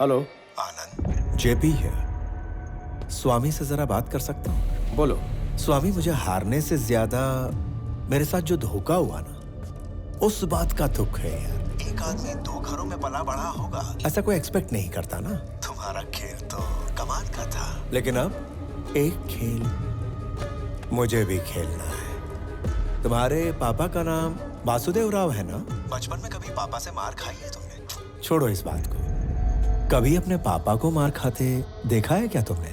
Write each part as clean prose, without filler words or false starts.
Hello. आनंद, JP है। स्वामी से जरा बात कर सकता हूँ? बोलो। स्वामी, मुझे हारने से ज्यादा मेरे साथ जो धोखा हुआ ना, उस बात का दुख है यार। एक आदमी 2 घरों में पला बड़ा होगा, ऐसा कोई एक्सपेक्ट नहीं करता ना। तुम्हारा खेल तो कमाल का था, लेकिन अब एक खेल मुझे भी खेलना है। तुम्हारे पापा का नाम वासुदेव राव है ना? बचपन में कभी पापा से मार खाई है तुमने? छोड़ो इस बात को। कभी अपने पापा को मार खाते देखा है क्या तुमने?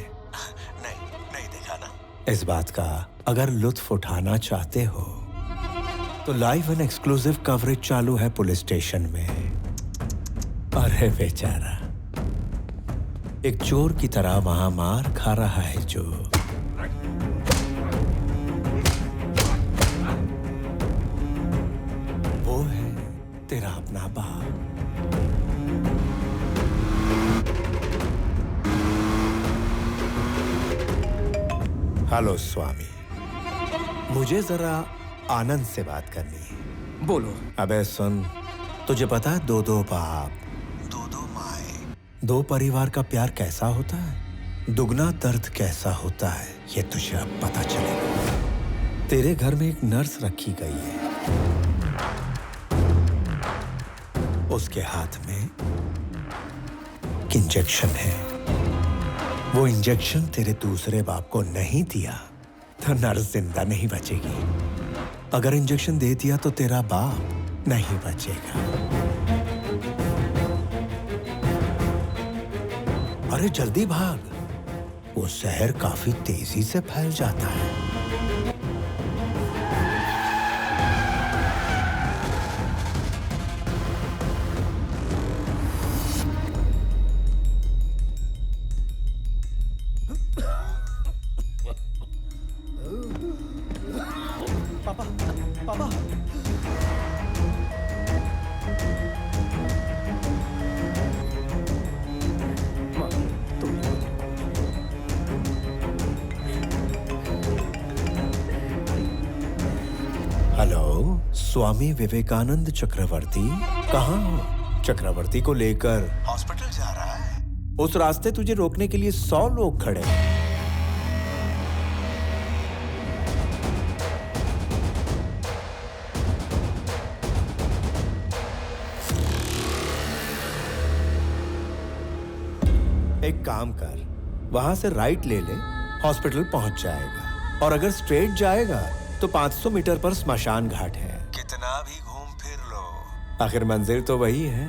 नहीं देखा ना। इस बात का अगर लुत्फ उठाना चाहते हो तो लाइव एंड एक्सक्लूसिव कवरेज चालू है पुलिस स्टेशन में। अरे बेचारा, एक चोर की तरह वहां मार खा रहा है जो वो है तेरा अपना बाप। हेलो स्वामी, मुझे जरा आनंद से बात करनी है। बोलो। अबे सुन, तुझे पता है 2-2 बाप, 2-2 माए, 2 परिवार का प्यार कैसा होता है, दुगना दर्द कैसा होता है, ये तुझे अब पता चलेगा। तेरे घर में एक नर्स रखी गई है, उसके हाथ में एक इंजेक्शन है। वो इंजेक्शन तेरे दूसरे बाप को नहीं दिया तो नर्स जिंदा नहीं बचेगी। अगर इंजेक्शन दे दिया तो तेरा बाप नहीं बचेगा। अरे जल्दी भाग, वो जहर काफी तेजी से फैल जाता है। पापा। हेलो, स्वामी विवेकानंद चक्रवर्ती, कहाँ हो? चक्रवर्ती को लेकर हॉस्पिटल जा रहा है। उस रास्ते तुझे रोकने के लिए 100 लोग खड़े हैं। एक काम कर, वहां से राइट ले ले, हॉस्पिटल पहुंच जाएगा। और अगर स्ट्रेट जाएगा तो 500 मीटर पर स्मशान घाट है। कितना भी घूम फिर लो, आखिर मंजिल तो वही है।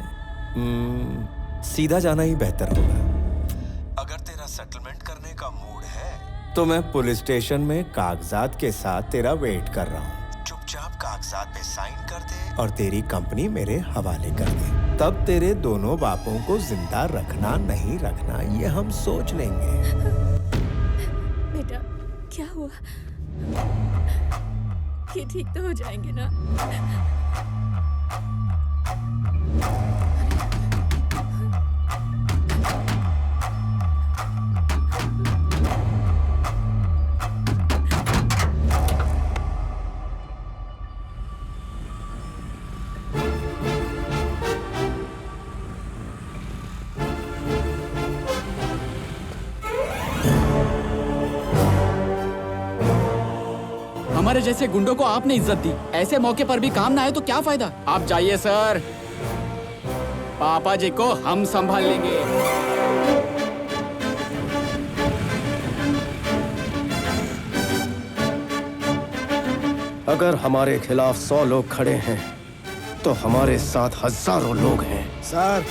सीधा जाना ही बेहतर होगा। अगर तेरा सेटलमेंट करने का मूड है तो मैं पुलिस स्टेशन में कागजात के साथ तेरा वेट कर रहा हूँ। चुपचाप कागजात पे साइन कर दे और तेरी कंपनी मेरे हवाले कर दे। तब तेरे दोनों बापों को जिंदा रखना नहीं रखना ये हम सोच लेंगे। बेटा, क्या हुआ? ये ठीक तो हो जाएंगे ना? हमारे जैसे गुंडों को आपने इज्जत दी, ऐसे मौके पर भी काम ना आए तो क्या फायदा। आप जाइए सर, पापा जी को हम संभाल लेंगे। अगर हमारे खिलाफ 100 लोग खड़े हैं तो हमारे साथ हजारों लोग हैं। Sir,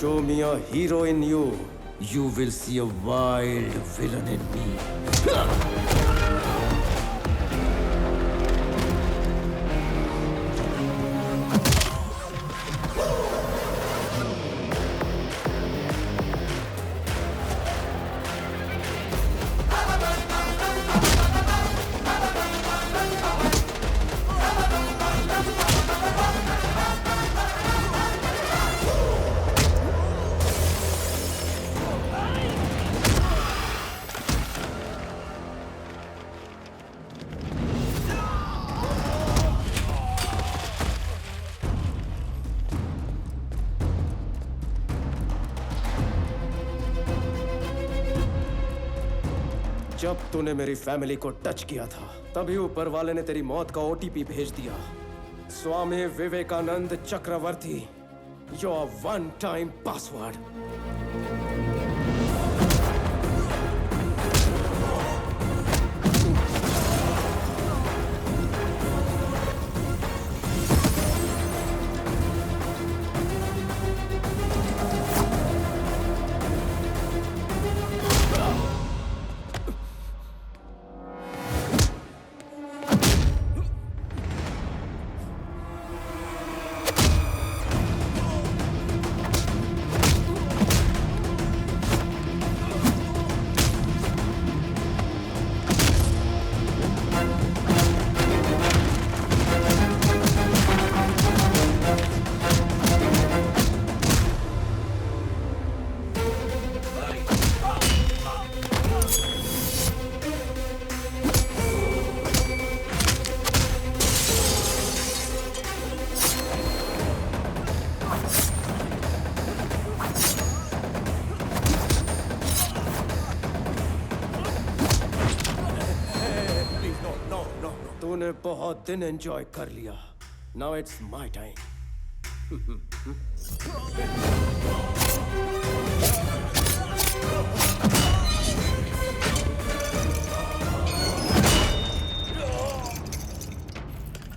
show me a hero in you, you will see a wild villain in me. जब तूने मेरी फैमिली को टच किया था तभी ऊपर वाले ने तेरी मौत का ओटीपी भेज दिया। स्वामी विवेकानंद चक्रवर्ती, योर वन टाइम पासवर्ड। तूने बहुत दिन एंजॉय कर लिया। Now it's my time.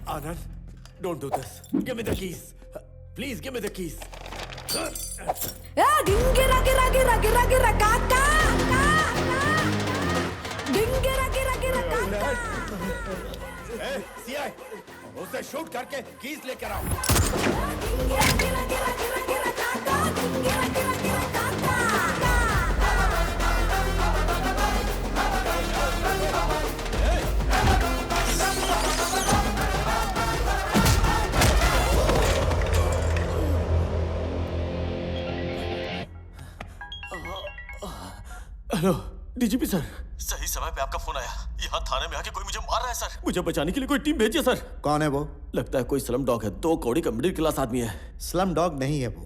Anand, don't do this. Give me the keys. Please give me the keys. Dingira gira gira gira gira kaka. Dingira gira gira kaka. CI, उसे shoot करके keys लेकर आओ। Dingira gira gira gira gira kaka. Dingira gira gira kaka. Hello DGP sir. सही समय पे आपका phone आया। यहाँ थाने में आके कोई मुझे मार रहा है सर। मुझे बचाने के लिए कोई टीम भेजिए सर। कौन है वो? लगता है कोई स्लम डॉग है। 2 कौड़ी का मिडिल क्लास आदमी है। स्लम डॉग नहीं है वो।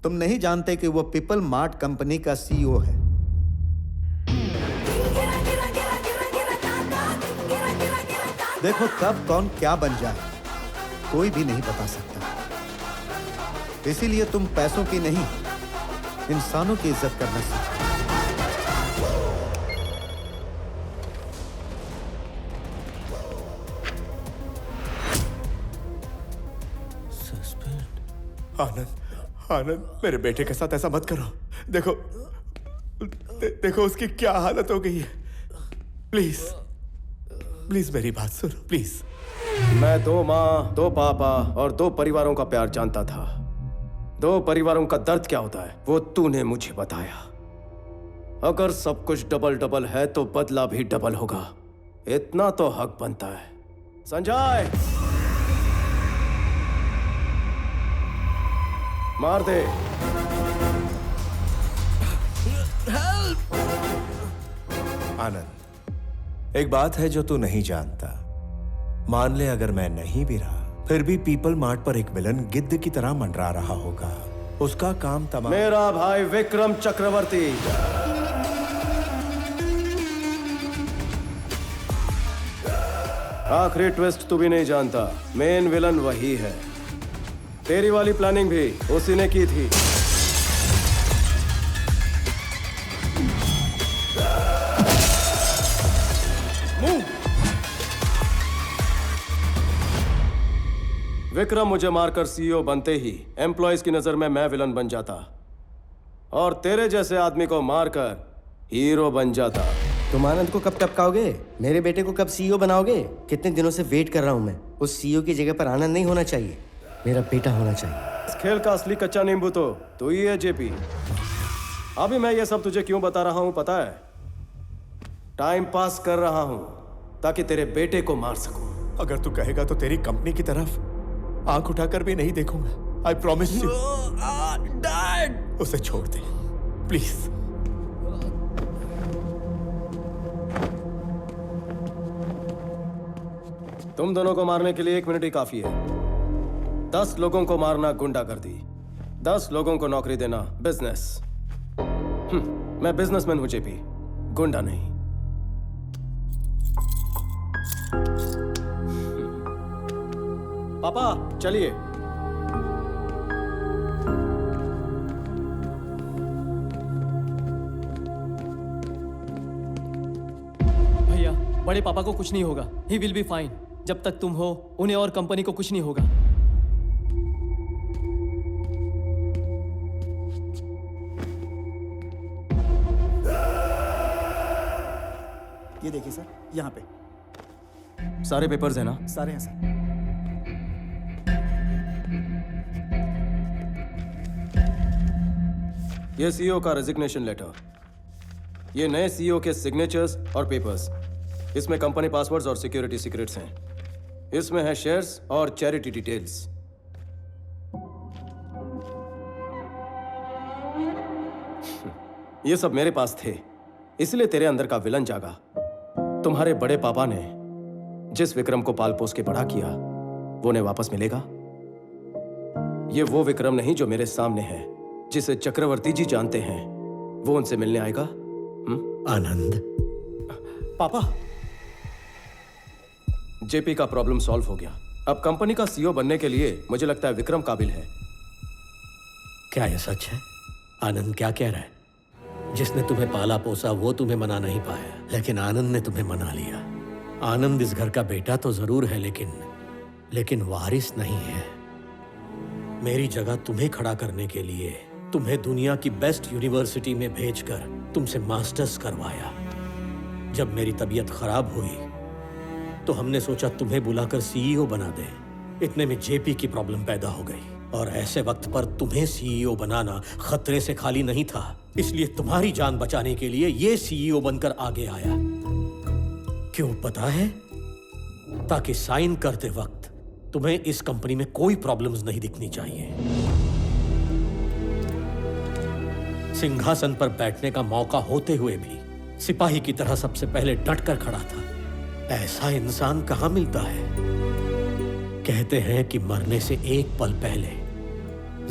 तुम नहीं जानते कि वो पीपल मार्ट कंपनी का सीईओ है। देखो कब कौन क्या बन जाए कोई भी नहीं बता सकता। इसीलिए तुम पैसों की नहीं इंसानों की इज्जत करना सीखो। आनंद, आनंद, मेरे बेटे के साथ ऐसा मत करो। देखो, देखो उसकी क्या हालत हो गई है। प्लीज, प्लीज मेरी बात सुनो, प्लीज। मैं 2 माँ, 2 पापा और 2 परिवारों का प्यार जानता था। 2 परिवारों का दर्द क्या होता है वो तूने मुझे बताया। अगर सब कुछ डबल डबल है तो बदला भी डबल होगा। इतना तो हक बनता है। संजय, मार दे। आनंद, एक बात है जो तू नहीं जानता। मान ले अगर मैं नहीं भी रहा फिर भी पीपल मार्ट पर एक विलन गिद्ध की तरह मंडरा रहा होगा। उसका काम तमाम। मेरा भाई विक्रम चक्रवर्ती। आखिरी ट्विस्ट तू भी नहीं जानता। मेन विलन वही है। तेरी वाली प्लानिंग भी उसी ने की थी। विक्रम मुझे मारकर सीईओ बनते ही एम्प्लॉयज की नजर में मैं विलन बन जाता। और तेरे जैसे आदमी को मारकर हीरो बन जाता। तुम आनंद को कब टपकाओगे? मेरे बेटे को कब सीईओ बनाओगे? कितने दिनों से वेट कर रहा हूं मैं। उस सीईओ की जगह पर आनंद नहीं होना चाहिए, मेरा बेटा होना चाहिए। इस खेल का असली कच्चा नींबू तो तू ही है जेपी। अभी मैं ये सब तुझे क्यों बता रहा हूं पता है? टाइम पास कर रहा हूं ताकि तेरे बेटे को मार सकूं। अगर तू कहेगा तो तेरी कंपनी की तरफ आंख उठाकर भी नहीं देखूंगा। I promise you. डैड, उसे छोड़ दे प्लीज। तुम दोनों को मारने के लिए 1 मिनट ही काफी है। 10 लोगों को मारना गुंडागर्दी, 10 लोगों को नौकरी देना बिजनेस। मैं बिजनेसमैन हूं जेपी, गुंडा नहीं। पापा चलिए। भैया, बड़े पापा को कुछ नहीं होगा। He will be fine. जब तक तुम हो, उन्हें और कंपनी को कुछ नहीं होगा। ये देखिए सर, यहाँ पे सारे पेपर्स हैं ना? सारे हैं सर। ये सीईओ का रेजिग्नेशन लेटर, ये नए सीईओ के सिग्नेचर्स और पेपर्स। इसमें कंपनी पासवर्ड्स और सिक्योरिटी सीक्रेट्स हैं। इसमें है शेयर्स और चैरिटी डिटेल्स। ये सब मेरे पास थे, इसलिए तेरे अंदर का विलन जागा। तुम्हारे बड़े पापा ने जिस विक्रम को पाल पोस के बड़ा किया, वो उन्हें वापस मिलेगा? ये वो विक्रम नहीं जो मेरे सामने है, जिसे चक्रवर्ती जी जानते हैं। वो उनसे मिलने आएगा? आनंद। पापा, जेपी का प्रॉब्लम सॉल्व हो गया। अब कंपनी का सीईओ बनने के लिए मुझे लगता है विक्रम काबिल है। क्या यह सच है? आनंद क्या कह रहा है? जिसने तुम्हें पाला पोसा वो तुम्हें मना नहीं पाया, लेकिन आनंद ने तुम्हें मना लिया। आनंद इस घर का बेटा तो जरूर है, लेकिन वारिस नहीं है। मेरी जगह तुम्हें खड़ा करने के लिए तुम्हें दुनिया की बेस्ट यूनिवर्सिटी में भेजकर तुमसे मास्टर्स करवाया। जब मेरी तबीयत खराब हुई तो हमने सोचा तुम्हें बुलाकर सीईओ बना दें। इतने में जेपी की प्रॉब्लम पैदा हो गई, और ऐसे वक्त पर तुम्हें सीईओ बनाना खतरे से खाली नहीं था। इसलिए तुम्हारी जान बचाने के लिए ये सीईओ बनकर आगे आया। क्यों पता है? ताकि साइन करते वक्त तुम्हें इस कंपनी में कोई प्रॉब्लम्स नहीं दिखनी चाहिए। सिंहासन पर बैठने का मौका होते हुए भी सिपाही की तरह सबसे पहले डटकर खड़ा था। ऐसा इंसान कहां मिलता है? कहते हैं कि मरने से एक पल पहले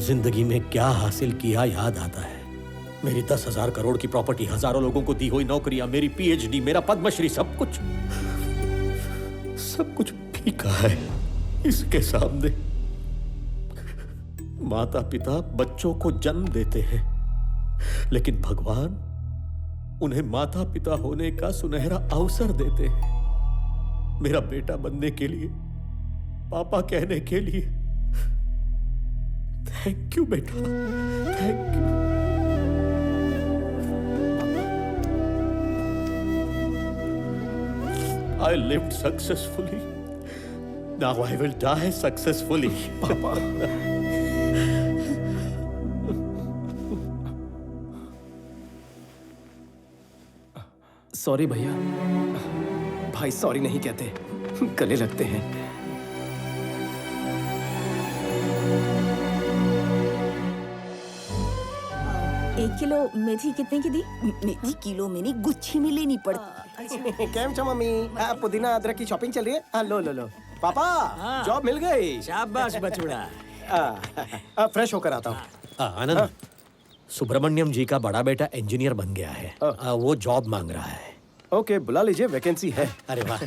जिंदगी में क्या हासिल किया याद आता है। मेरी 10,000 करोड़ की प्रॉपर्टी, हजारों लोगों को दी हुई नौकरियां, मेरी पीएचडी, मेरा पद्मश्री, सब कुछ फीका है इसके सामने। माता पिता बच्चों को जन्म देते हैं, लेकिन भगवान उन्हें माता पिता होने का सुनहरा अवसर देते हैं। मेरा बेटा बनने के लिए, पापा कहने के लिए। थैंक यू बेटा, thank you. I lived successfully. Now I will die successfully, Papa. Sorry भैया। भाई सॉरी नहीं कहते, गले लगते हैं। 1 किलो मेथी कितने की दी? मेथी किलो में नहीं, गुच्छी में लेनी पड़ती। કેમ છો મમ્મી? આ પુદીના અદરક की शॉपिंग चल रही है? हाँ लो लो लो। पापा, जॉब मिल गई। शाबाश बचुड़ा। फ्रेश होकर आता हूँ। आनंद, सुब्रमण्यम जी का बड़ा बेटा इंजीनियर बन गया है। वो जॉब मांग रहा है। ओके, बुला लीजिए, वैकेंसी है। अरे वाह।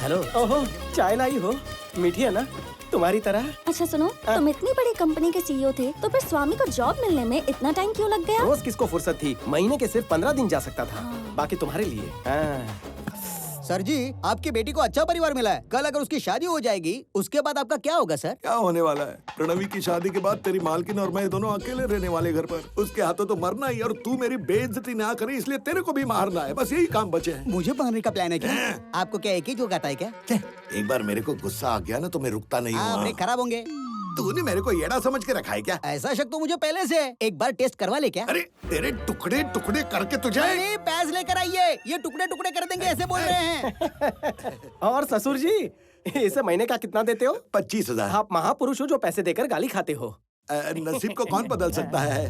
हेलो। ओहो, चाय लाई हो? मीठी है ना? तुम्हारी तरह। अच्छा सुनो, तुम इतनी बड़ी कंपनी के सीईओ थे, तो फिर स्वामी को जॉब मिलने में इतना टाइम क्यों लग गया? रोज किसको फुर्सत थी? महीने के सिर्फ 15 दिन जा सकता था। बाकी तुम्हारे लिए। सर जी, आपकी बेटी को अच्छा परिवार मिला है। कल अगर उसकी शादी हो जाएगी, उसके बाद आपका क्या होगा सर? क्या होने वाला है? प्रणवी की शादी के बाद तेरी मालकिन और मैं दोनों अकेले रहने वाले घर पर। उसके हाथों तो मरना ही, और तू मेरी बेइज्जती ना करे इसलिए तेरे को भी मारना है। बस यही काम बचे हैं। मुझे मारने का प्लान है क्या? आपको क्या एक ही जो आता है क्या? एक बार मेरे को गुस्सा आ गया ना तो मैं रुकता नहीं हूँ। ब्रेक खराब होंगे। तूने मेरे को येड़ा समझ के रखा है क्या? ऐसा शक तो मुझे पहले से है। एक बार टेस्ट करवा ले क्या? अरे तेरे टुकड़े टुकड़े करके तुझे। नहीं, पैस लेकर आइए। ये टुकड़े टुकड़े कर देंगे ऐसे बोल रहे हैं। और ससुर जी, इसे महीने का कितना देते हो? 25,000। आप महापुरुष हो जो पैसे देकर गाली खाते हो। नसीब को कौन बदल सकता है?